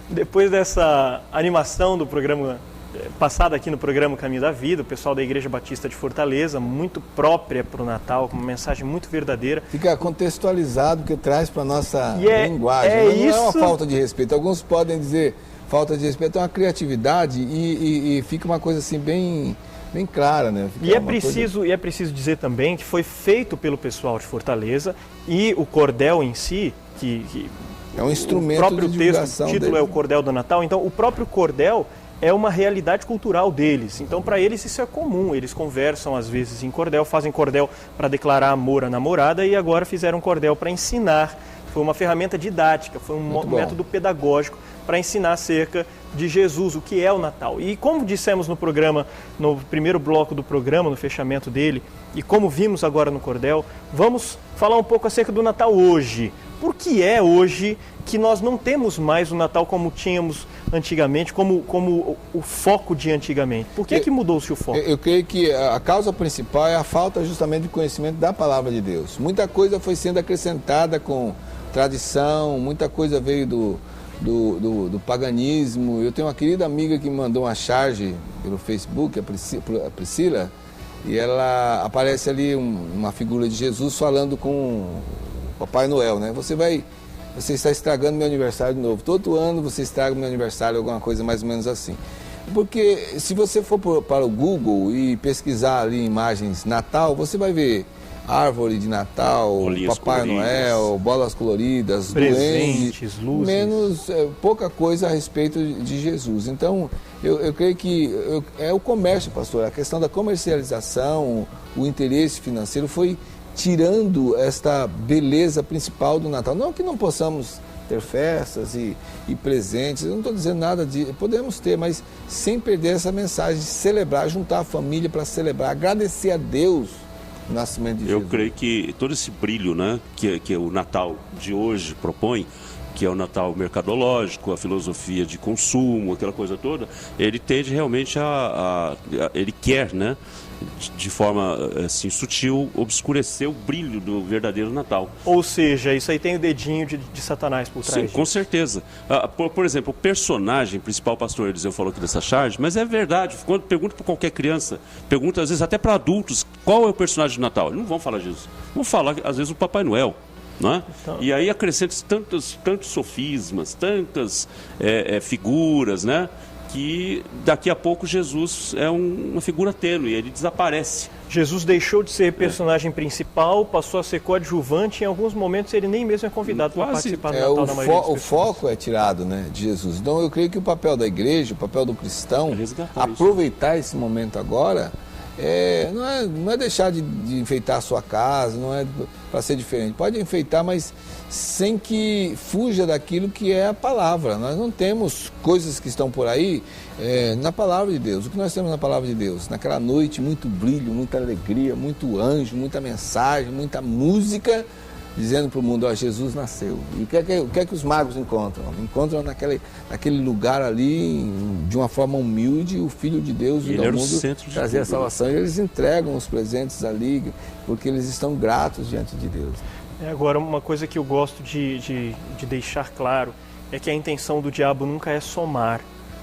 Depois dessa animação do programa, passada aqui no programa Caminho da Vida, o pessoal da Igreja Batista de Fortaleza, muito própria para o Natal, com uma mensagem muito verdadeira. Fica contextualizado, que traz para a nossa linguagem. Não é uma falta de respeito. Alguns podem dizer falta de respeito, é uma criatividade e fica uma coisa assim bem clara, né? E é preciso dizer também que foi feito pelo pessoal de Fortaleza e o cordel em si, que é um instrumento de divulgação. O título dele. É o Cordel do Natal, então o próprio cordel é uma realidade cultural deles. Então para eles isso é comum, eles conversam às vezes em cordel, fazem cordel para declarar amor à namorada e agora fizeram cordel para ensinar. Foi uma ferramenta didática, foi um método pedagógico para ensinar acerca de Jesus, o que é o Natal. E como dissemos no programa, no primeiro bloco do programa, no fechamento dele, e como vimos agora no cordel, vamos falar um pouco acerca do Natal hoje. Por que é hoje que nós não temos mais o Natal como tínhamos antigamente, como o foco de antigamente? Por que mudou-se o foco? Eu creio que a causa principal é a falta justamente de conhecimento da palavra de Deus. Muita coisa foi sendo acrescentada com tradição, muita coisa veio do paganismo. Eu tenho uma querida amiga que me mandou uma charge pelo Facebook, a Priscila, e ela aparece ali uma figura de Jesus falando com Papai Noel, né? Você está estragando meu aniversário de novo. Todo ano você estraga meu aniversário, alguma coisa mais ou menos assim. Porque se você for para o Google e pesquisar ali imagens Natal, você vai ver árvore de Natal, bolinhas Papai coloridas. Noel, bolas coloridas, presentes, luzes. Menos pouca coisa a respeito de Jesus. Então, eu creio que é o comércio, pastor. A questão da comercialização, o interesse financeiro foi tirando esta beleza principal do Natal. Não que não possamos ter festas e presentes, eu não estou dizendo nada podemos ter, mas sem perder essa mensagem de celebrar, juntar a família para celebrar, agradecer a Deus o nascimento de Jesus. Eu creio que todo esse brilho, né, que o Natal de hoje propõe, que é o Natal mercadológico, a filosofia de consumo, aquela coisa toda, ele tende realmente ele quer, né, de forma assim, sutil, obscurecer o brilho do verdadeiro Natal. Ou seja, isso aí tem o dedinho de Satanás por trás. Sim, com certeza. Por exemplo, o personagem principal, o pastor Eliseu falou aqui dessa charge, mas é verdade. Quando pergunta para qualquer criança, pergunta às vezes até para adultos, qual é o personagem do Natal? Eles não vão falar Jesus. Vão falar, às vezes, o Papai Noel. Não é? Então... E aí acrescenta tantos sofismas, tantas figuras, né? Que daqui a pouco Jesus é uma figura tênue, ele desaparece. Jesus deixou de ser personagem principal, passou a ser coadjuvante, em alguns momentos ele nem mesmo é convidado para participar do Natal da maioria das pessoas. O foco é tirado, né, de Jesus. Então eu creio que o papel da igreja, o papel do cristão, aproveitar esse momento agora, não é deixar de enfeitar a sua casa, não é para ser diferente. Pode enfeitar, mas sem que fuja daquilo que é a palavra. Nós não temos coisas que estão por aí na palavra de Deus. O que nós temos na palavra de Deus? Naquela noite, muito brilho, muita alegria, muito anjo, muita mensagem, muita música, dizendo para o mundo, Jesus nasceu. E o que é que os magos encontram? Encontram naquele lugar ali, de uma forma humilde, o Filho de Deus vindo ao mundo trazer a salvação. E eles entregam os presentes ali, porque eles estão gratos diante de Deus. Agora, uma coisa que eu gosto de deixar claro é que a intenção do diabo nunca é somar,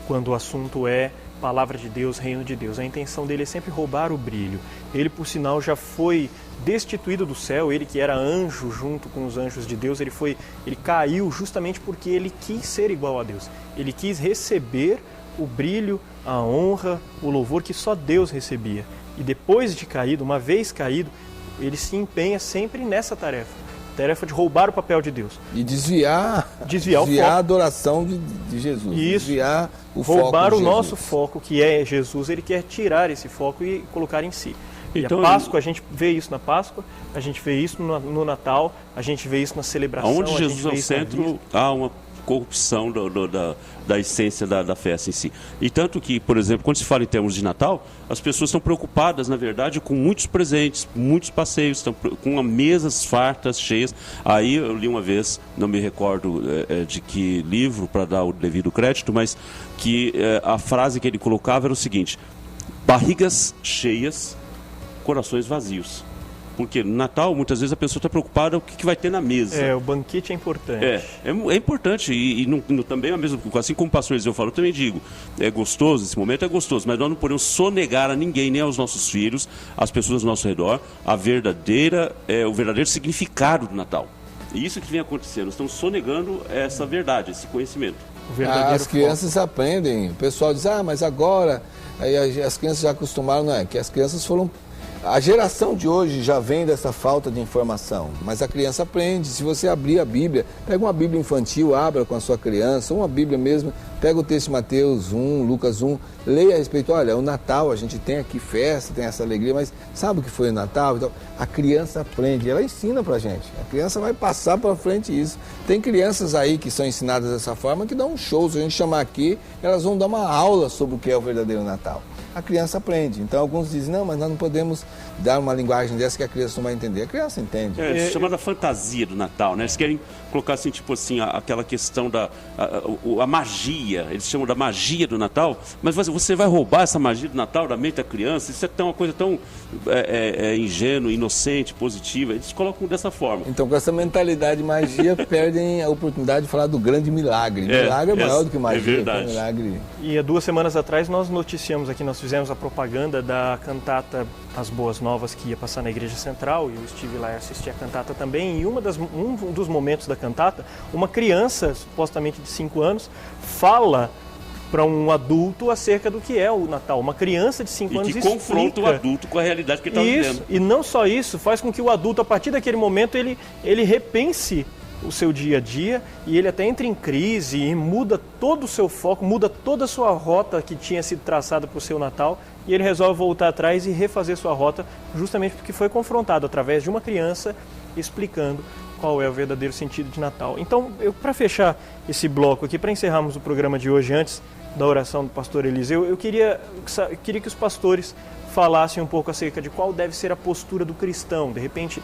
quando o assunto é palavra de Deus, reino de Deus. A intenção dele é sempre roubar o brilho. Ele, por sinal, já foi destituído do céu, ele que era anjo junto com os anjos de Deus, ele caiu justamente porque ele quis ser igual a Deus. Ele quis receber o brilho, a honra, o louvor que só Deus recebia. E depois de caído, uma vez caído, ele se empenha sempre nessa tarefa de roubar o papel de Deus. E desviar a adoração de Jesus. Isso. Desviar o roubar foco o nosso foco, que é Jesus, ele quer tirar esse foco e colocar em si. Então, e a Páscoa, a gente vê isso na Páscoa, a gente vê isso no Natal, a gente vê isso na celebração. Onde Jesus é o centro, há uma corrupção da essência da festa em si. E tanto que, por exemplo, quando se fala em termos de Natal, as pessoas estão preocupadas, na verdade, com muitos presentes, muitos passeios, estão com mesas fartas, cheias. Aí eu li uma vez, não me recordo de que livro, para dar o devido crédito, mas que a frase que ele colocava era o seguinte: barrigas cheias, corações vazios. Porque no Natal, muitas vezes, a pessoa está preocupada com o que vai ter na mesa. O banquete é importante. É importante. E também, assim como o pastor Eliseu falou, eu também digo, é gostoso, esse momento é gostoso, mas nós não podemos sonegar a ninguém, nem aos nossos filhos, às pessoas ao nosso redor, o verdadeiro significado do Natal. E isso que vem acontecendo, nós estamos sonegando essa verdade, esse conhecimento. As crianças aprendem, o pessoal diz, mas agora, aí as crianças já acostumaram, não é? Que as crianças foram... A geração de hoje já vem dessa falta de informação, mas a criança aprende. Se você abrir a Bíblia, pega uma Bíblia infantil, abra com a sua criança, uma Bíblia mesmo, pega o texto de Mateus 1, Lucas 1, leia a respeito, olha, o Natal, a gente tem aqui festa, tem essa alegria, mas sabe o que foi o Natal? Então, a criança aprende, ela ensina pra gente, a criança vai passar pra frente isso. Tem crianças aí que são ensinadas dessa forma que dão um show, se a gente chamar aqui, elas vão dar uma aula sobre o que é o verdadeiro Natal. A criança aprende. Então alguns dizem, não, mas nós não podemos dar uma linguagem dessa que a criança não vai entender. A criança entende. É chamada fantasia do Natal, né? Eles querem colocar assim, tipo assim, aquela questão a magia, eles chamam da magia do Natal, mas você vai roubar essa magia do Natal da mente da criança? Isso é uma coisa tão ingênua, inocente, positiva. Eles colocam dessa forma. Então com essa mentalidade de magia, perdem a oportunidade de falar do grande milagre. Milagre é maior do que magia. É verdade. Milagre. E há 2 semanas atrás nós noticiamos aqui, nós fizemos a propaganda da cantata As Boas Novas que ia passar na Igreja Central, e eu estive lá e assisti a cantata também. E um dos momentos da cantata, uma criança, supostamente de 5 anos, fala para um adulto acerca do que é o Natal. Uma criança de 5 anos explica. E que confronta o adulto com a realidade que ele está vivendo. E não só isso, faz com que o adulto, a partir daquele momento, ele repense o seu dia a dia, e ele até entra em crise e muda todo o seu foco, muda toda a sua rota que tinha sido traçada para o seu Natal, e ele resolve voltar atrás e refazer sua rota, justamente porque foi confrontado através de uma criança explicando qual é o verdadeiro sentido de Natal. Então, para fechar esse bloco aqui, para encerrarmos o programa de hoje, antes da oração do pastor Eliseu, eu queria que os pastores falassem um pouco acerca de qual deve ser a postura do cristão. De repente,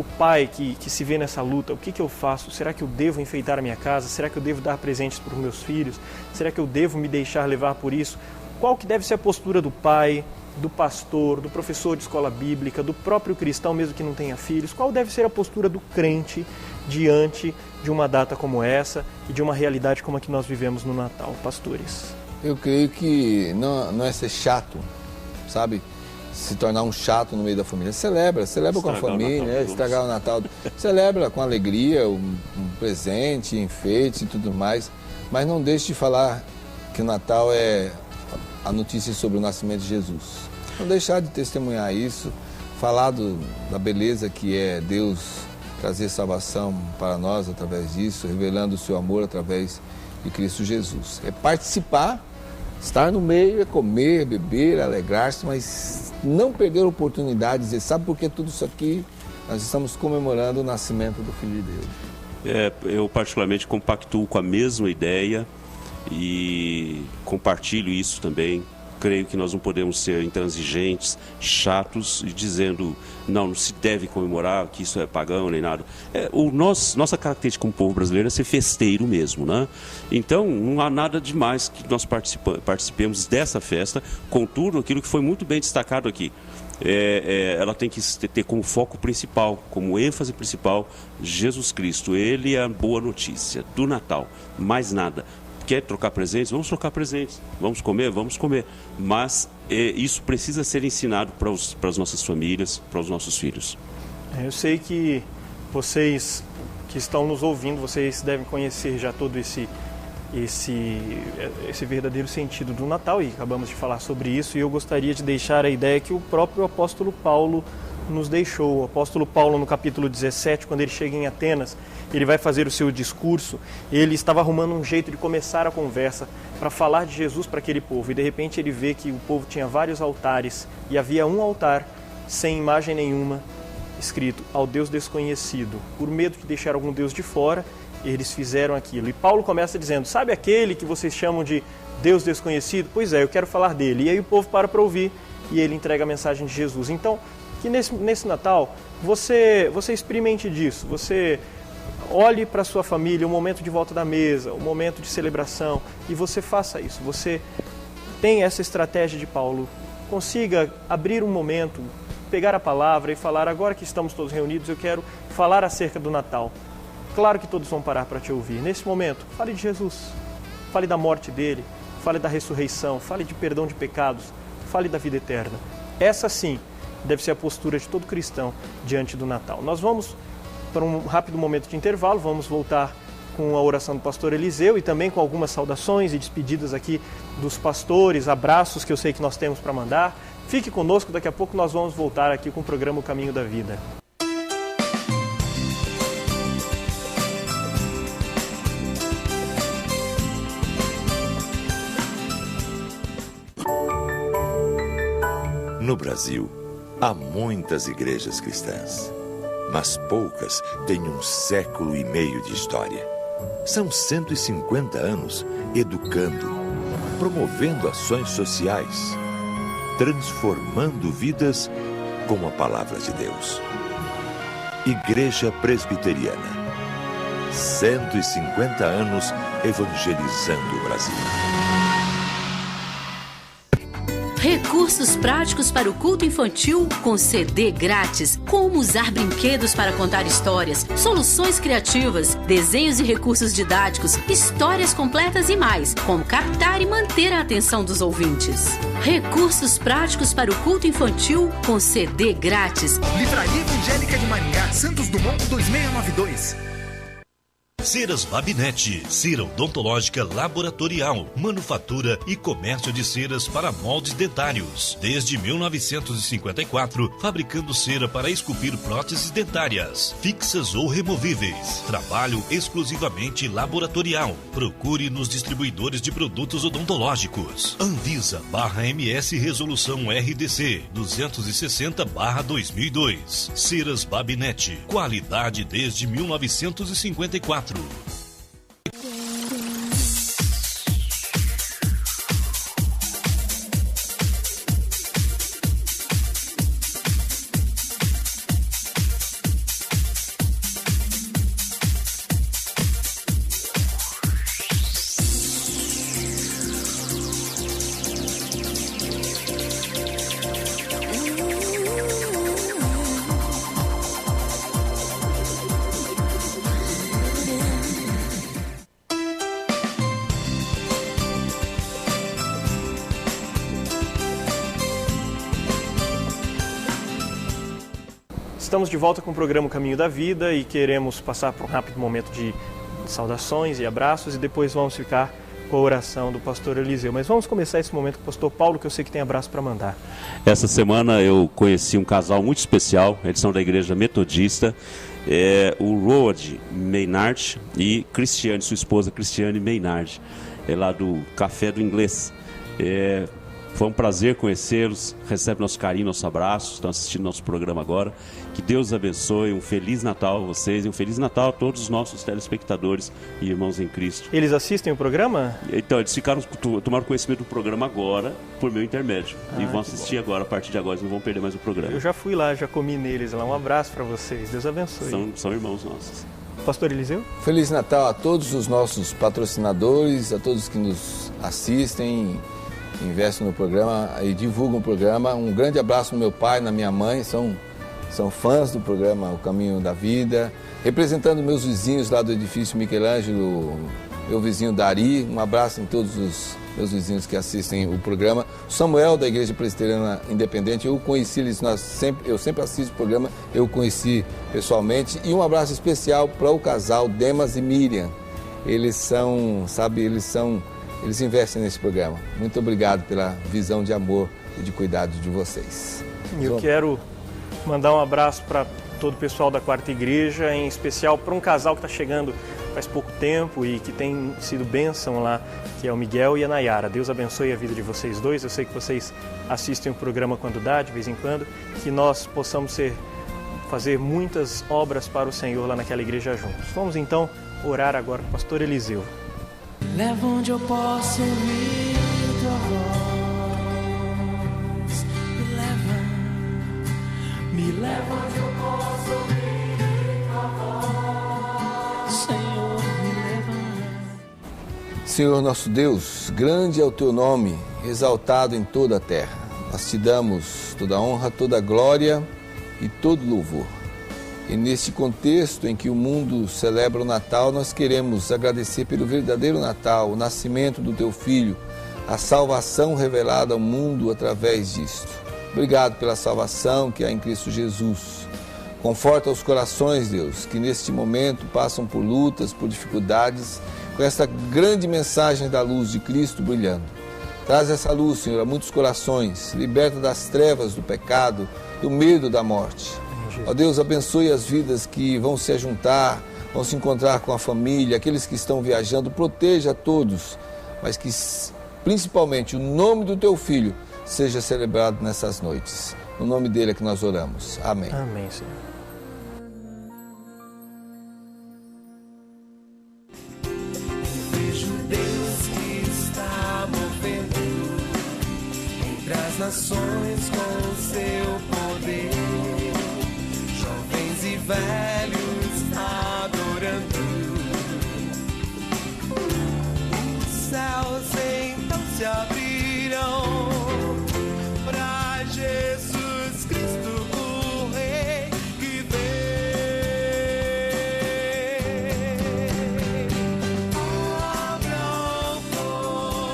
o pai que se vê nessa luta, o que eu faço? Será que eu devo enfeitar a minha casa? Será que eu devo dar presentes para os meus filhos? Será que eu devo me deixar levar por isso? Qual que deve ser a postura do pai, do pastor, do professor de escola bíblica, do próprio cristão, mesmo que não tenha filhos? Qual deve ser a postura do crente diante de uma data como essa e de uma realidade como a que nós vivemos no Natal, pastores? Eu creio que não é ser chato, sabe? Se tornar um chato no meio da família. Celebra com a família, estragar o Natal. Celebra com alegria, um presente, enfeite e tudo mais. Mas não deixe de falar que o Natal é a notícia sobre o nascimento de Jesus. Não deixar de testemunhar isso, falar da beleza que é Deus trazer salvação para nós através disso, revelando o seu amor através de Cristo Jesus. É participar, estar no meio, é comer, beber, alegrar-se, mas não perder a oportunidade de dizer, sabe por que tudo isso aqui? Nós estamos comemorando o nascimento do Filho de Deus. Eu particularmente compactuo com a mesma ideia e compartilho isso também. Creio que nós não podemos ser intransigentes, chatos e dizendo não se deve comemorar, que isso é pagão nem nada. Nossa característica como povo brasileiro é ser festeiro mesmo, né? Então não há nada demais que nós participemos dessa festa, contudo aquilo que foi muito bem destacado aqui. Ela tem que ter como foco principal, como ênfase principal, Jesus Cristo. Ele é a boa notícia do Natal, mais nada. Quer trocar presentes? Vamos trocar presentes. Vamos comer? Vamos comer. Mas isso precisa ser ensinado para as nossas famílias, para os nossos filhos. Eu sei que vocês que estão nos ouvindo, vocês devem conhecer já todo esse verdadeiro sentido do Natal, e acabamos de falar sobre isso, e eu gostaria de deixar a ideia que o próprio apóstolo Paulo nos deixou. O apóstolo Paulo, no capítulo 17, quando ele chega em Atenas, ele vai fazer o seu discurso, ele estava arrumando um jeito de começar a conversa para falar de Jesus para aquele povo, e de repente ele vê que o povo tinha vários altares, e havia um altar sem imagem nenhuma, escrito ao Deus desconhecido. Por medo de deixar algum Deus de fora, eles fizeram aquilo. E Paulo começa dizendo, sabe aquele que vocês chamam de Deus desconhecido? Pois é, eu quero falar dele. E aí o povo para ouvir, e ele entrega a mensagem de Jesus. Então, que nesse Natal, você experimente disso, você olhe para a sua família, o momento de volta da mesa, o momento de celebração, e você faça isso. Você tem essa estratégia de Paulo, consiga abrir um momento, pegar a palavra e falar, agora que estamos todos reunidos, eu quero falar acerca do Natal. Claro que todos vão parar para te ouvir. Nesse momento, fale de Jesus, fale da morte dele, fale da ressurreição, fale de perdão de pecados, fale da vida eterna. Essa sim deve ser a postura de todo cristão diante do Natal. Nós vamos para um rápido momento de intervalo, vamos voltar com a oração do pastor Eliseu e também com algumas saudações e despedidas aqui dos pastores, abraços que eu sei que nós temos para mandar. Fique conosco, daqui a pouco nós vamos voltar aqui com o programa O Caminho da Vida. No Brasil, há muitas igrejas cristãs, mas poucas têm 1,5 século de história. São 150 anos educando, promovendo ações sociais, transformando vidas com a palavra de Deus. Igreja Presbiteriana, 150 anos evangelizando o Brasil. Recursos práticos para o culto infantil com CD grátis. Como usar brinquedos para contar histórias, soluções criativas, desenhos e recursos didáticos, histórias completas e mais. Como captar e manter a atenção dos ouvintes. Recursos práticos para o culto infantil com CD grátis. Livraria Evangélica de Maringá, Santos Dumont 2692. Ceras Babinete, cera odontológica laboratorial, manufatura e comércio de ceras para moldes dentários. Desde 1954, fabricando cera para esculpir próteses dentárias, fixas ou removíveis. Trabalho exclusivamente laboratorial. Procure nos distribuidores de produtos odontológicos. Anvisa/MS Resolução RDC 260/2002. Ceras Babinete, qualidade desde 1954. Estamos de volta com o programa Caminho da Vida e queremos passar por um rápido momento de saudações e abraços e depois vamos ficar com a oração do pastor Eliseu. Mas vamos começar esse momento com o pastor Paulo, que eu sei que tem abraço para mandar. Essa semana eu conheci um casal muito especial, eles são da Igreja Metodista, o Road Maynard e Cristiane, sua esposa Cristiane Maynard, lá do Café do Inglês. Foi um prazer conhecê-los, recebe nosso carinho, nosso abraço, estão assistindo nosso programa agora. Que Deus abençoe, um Feliz Natal a vocês e um Feliz Natal a todos os nossos telespectadores e irmãos em Cristo. Eles assistem o programa? Então, eles tomaram conhecimento do programa agora, por meu intermédio, e vão assistir agora, a partir de agora, eles não vão perder mais o programa. Eu já fui lá, já comi neles lá, um abraço para vocês, Deus abençoe. São irmãos nossos. Pastor Eliseu? Feliz Natal a todos os nossos patrocinadores, a todos que nos assistem, investem no programa e divulgam o programa. Um grande abraço no meu pai, na minha mãe, são fãs do programa O Caminho da Vida. Representando meus vizinhos lá do edifício Michelangelo, meu vizinho Dari, um abraço em todos os meus vizinhos que assistem o programa. O Samuel, da Igreja Presbiteriana Independente, eu conheci eles, eu sempre assisto o programa, eu o conheci pessoalmente. E um abraço especial para o casal Demas e Miriam. Eles investem nesse programa. Muito obrigado pela visão de amor e de cuidado de vocês. Eu quero mandar um abraço para todo o pessoal da Quarta Igreja, em especial para um casal que está chegando faz pouco tempo e que tem sido bênção lá, que é o Miguel e a Nayara. Deus abençoe a vida de vocês dois. Eu sei que vocês assistem o programa quando dá, de vez em quando, que nós possamos fazer muitas obras para o Senhor lá naquela igreja juntos. Vamos então orar agora com o pastor Eliseu. Leva onde eu posso ouvir tua voz. Me leva onde eu posso ouvir tua voz. Senhor, me leva. Senhor nosso Deus, grande é o teu nome, exaltado em toda a terra. Nós te damos toda a honra, toda a glória e todo louvor. E neste contexto em que o mundo celebra o Natal, nós queremos agradecer pelo verdadeiro Natal, o nascimento do teu Filho, a salvação revelada ao mundo através disto. Obrigado pela salvação que há em Cristo Jesus. Conforta os corações, Deus, que neste momento passam por lutas, por dificuldades, com esta grande mensagem da luz de Cristo brilhando. Traz essa luz, Senhor, a muitos corações, liberta das trevas, do pecado, do medo da morte. Ó Deus, abençoe as vidas que vão se juntar, vão se encontrar com a família, aqueles que estão viajando, proteja a todos, mas que principalmente o nome do teu Filho seja celebrado nessas noites. No nome dele é que nós oramos. Amém. Amém, Senhor. Vejo Deus que está movendo entre as nações com o seu poder. Jovens e velhos adorando. Os céus então se abrirão para Jesus Cristo, o Rei que vem. Abra o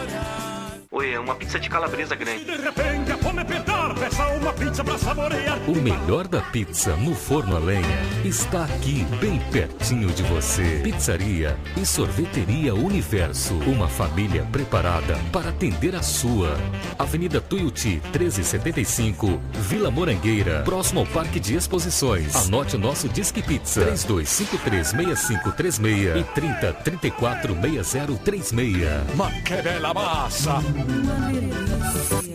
coração. Oi, é uma pizza de calabresa grande. De repente a fome apertar, peça uma pizza pra saborear. O melhor da pizza no forno a lenha está aqui, bem pertinho de você. Pizzaria e Sorveteria Universo. Uma família preparada para atender a sua. Avenida Tuiuti, 1375, Vila Morangueira, próximo ao Parque de Exposições. Anote o nosso Disque Pizza, 3253-6536 e 3034-6036. Ma que bela massa! Uma delícia.